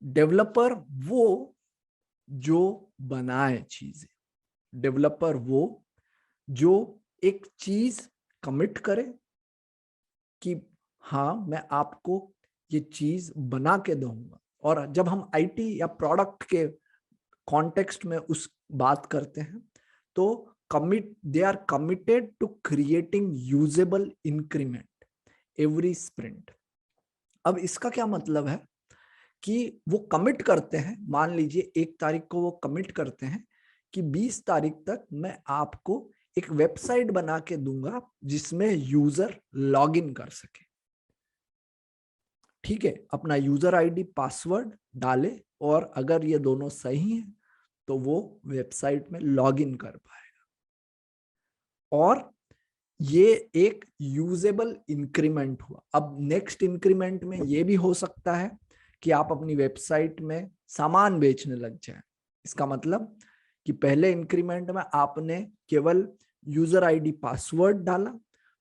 Developer वो जो बनाए चीजें, डेवलपर वो जो एक चीज कमिट करे कि हाँ मैं आपको ये चीज बना के दूंगा। और जब हम आईटी या प्रोडक्ट के कॉन्टेक्स्ट में उस बात करते हैं तो they are committed to creating usable increment every sprint. अब इसका क्या मतलब है कि वो कमिट करते हैं, मान लीजिए 1 तारीख को वो कमिट करते हैं कि 20 तारीख तक मैं आपको एक वेबसाइट बना के दूंगा जिसमें यूजर लॉग इन कर सके। ठीक है, अपना यूजर आईडी पासवर्ड डाले और अगर ये दोनों सही हैं तो वो वेबसाइट में लॉग इन कर पाएगा। और ये एक यूजेबल इंक्रीमेंट हुआ। अब नेक्स्ट इंक्रीमेंट में ये भी हो सकता है कि आप अपनी वेबसाइट में सामान बेचने लग जाए। इसका मतलब कि पहले इंक्रीमेंट में आपने केवल यूजर आईडी पासवर्ड डाला,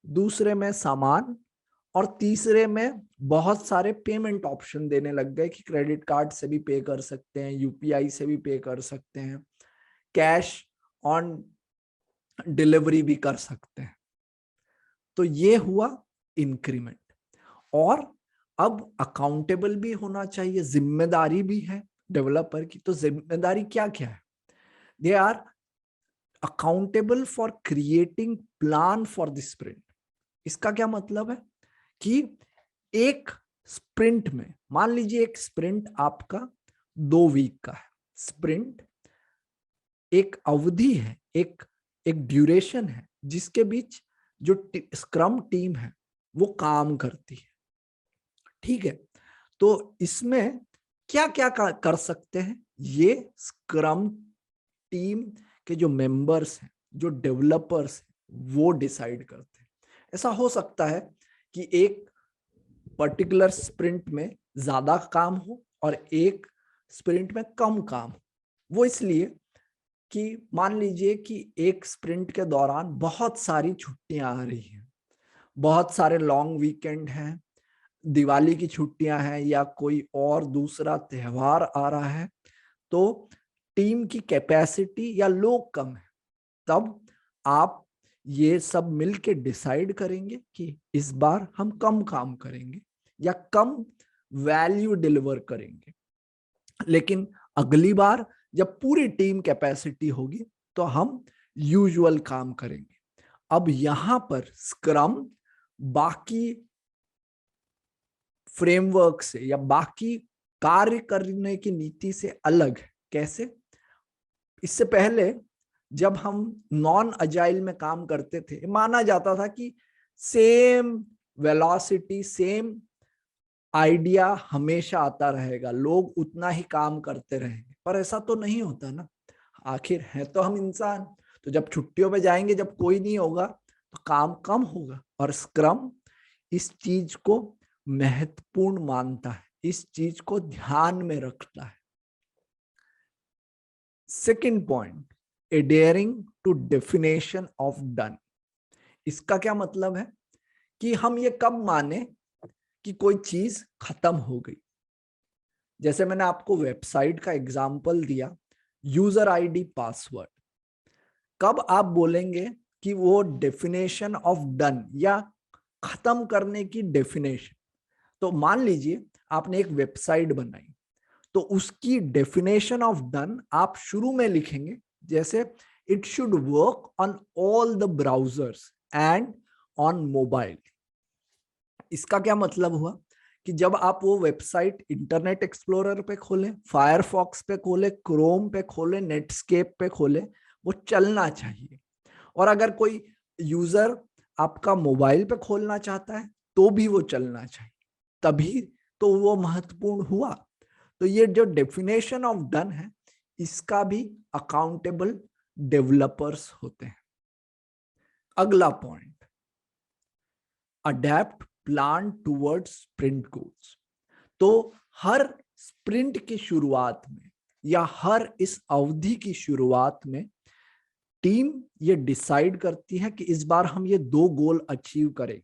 दूसरे में सामान, और तीसरे में बहुत सारे पेमेंट ऑप्शन देने लग गए कि क्रेडिट कार्ड से भी पे कर सकते हैं, यूपीआई से भी पे कर सकते हैं, कैश ऑन डिलीवरी भी कर सकते हैं। तो ये हुआ इंक्रीमेंट। और अब अकाउंटेबल भी होना चाहिए, जिम्मेदारी भी है डेवलपर की। तो जिम्मेदारी क्या क्या है? They are accountable for creating plan for the sprint. इसका क्या मतलब है कि एक स्प्रिंट में, मान लीजिए एक स्प्रिंट आपका 2 वीक का है। स्प्रिंट एक अवधि है, एक ड्यूरेशन है जिसके बीच जो स्क्रम टीम है वो काम करती है। ठीक है, तो इसमें क्या क्या कर सकते हैं ये स्क्रम टीम के जो मेंबर्स हैं, जो डेवलपर्स हैं, वो डिसाइड करते हैं। ऐसा हो सकता है कि एक पर्टिकुलर स्प्रिंट में ज्यादा काम हो और एक स्प्रिंट में कम काम हो। वो इसलिए कि मान लीजिए कि एक स्प्रिंट के दौरान बहुत सारी छुट्टियां आ रही हैं, बहुत सारे लॉन्ग वीकेंड हैं, दिवाली की छुट्टियां हैं या कोई और दूसरा त्योहार आ रहा है, तो टीम की कैपेसिटी या लोग कम है। तब आप ये सब मिलके डिसाइड करेंगे कि इस बार हम कम काम करेंगे या कम वैल्यू डिलीवर करेंगे, लेकिन अगली बार जब पूरी टीम कैपेसिटी होगी तो हम यूजुअल काम करेंगे। अब यहां पर स्क्रम बाकी फ्रेमवर्क से या बाकी कार्य करने की नीति से अलग है। कैसे? इससे पहले जब हम नॉन अजाइल में काम करते थे, माना जाता था कि सेम वेलोसिटी, सेम आइडिया हमेशा आता रहेगा, लोग उतना ही काम करते रहेंगे। पर ऐसा तो नहीं होता ना, आखिर है तो हम इंसान। तो जब छुट्टियों में जाएंगे, जब कोई नहीं होगा तो काम कम होगा। और स्क्रम इस चीज को महत्वपूर्ण मानता है, इस चीज को ध्यान में रखता है। Second point, adhering to definition of done. इसका क्या मतलब है कि हम ये कब माने कि कोई चीज खत्म हो गई। जैसे मैंने आपको वेबसाइट का एग्जांपल दिया, यूजर आईडी पासवर्ड। कब आप बोलेंगे कि वो डेफिनेशन ऑफ डन या खत्म करने की डेफिनेशन? तो मान लीजिए आपने एक वेबसाइट बनाई, तो उसकी डेफिनेशन ऑफ डन आप शुरू में लिखेंगे, जैसे it should work on all the browsers and on mobile. इसका क्या मतलब हुआ कि जब आप वो वेबसाइट इंटरनेट एक्सप्लोरर पे खोलें, फायरफॉक्स पे खोलें, क्रोम पे खोलें, नेटस्केप पे खोलें, वो चलना चाहिए। और अगर कोई यूजर आपका मोबाइल पे खोलना चाहता है तो भी वो चलना चाहिए, तभी तो वो महत्वपूर्ण हुआ। तो ये जो डेफिनेशन ऑफ डन है, इसका भी अकाउंटेबल डेवलपर्स होते हैं। अगला point, adapt plan towards sprint goals. तो हर स्प्रिंट की शुरुआत में या हर इस अवधि की शुरुआत में टीम ये डिसाइड करती है कि इस बार हम ये 2 गोल अचीव करेंगे।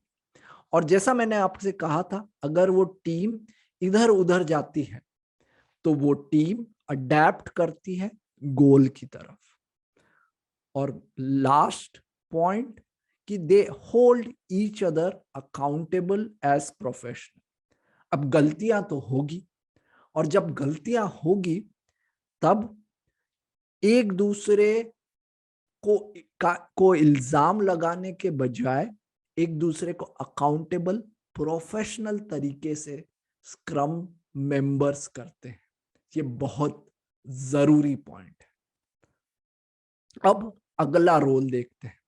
और जैसा मैंने आपसे कहा था, अगर वो टीम इधर उधर जाती है तो वो टीम अडेप्ट करती है गोल की तरफ। और लास्ट पॉइंट कि they hold each other accountable as professional. अब गलतियां तो होगी, और जब गलतियां होगी तब एक दूसरे को इल्जाम लगाने के बजाय एक दूसरे को अकाउंटेबल प्रोफेशनल तरीके से स्क्रम मेंबर्स करते हैं। ये बहुत जरूरी पॉइंट है। अब अगला रोल देखते हैं।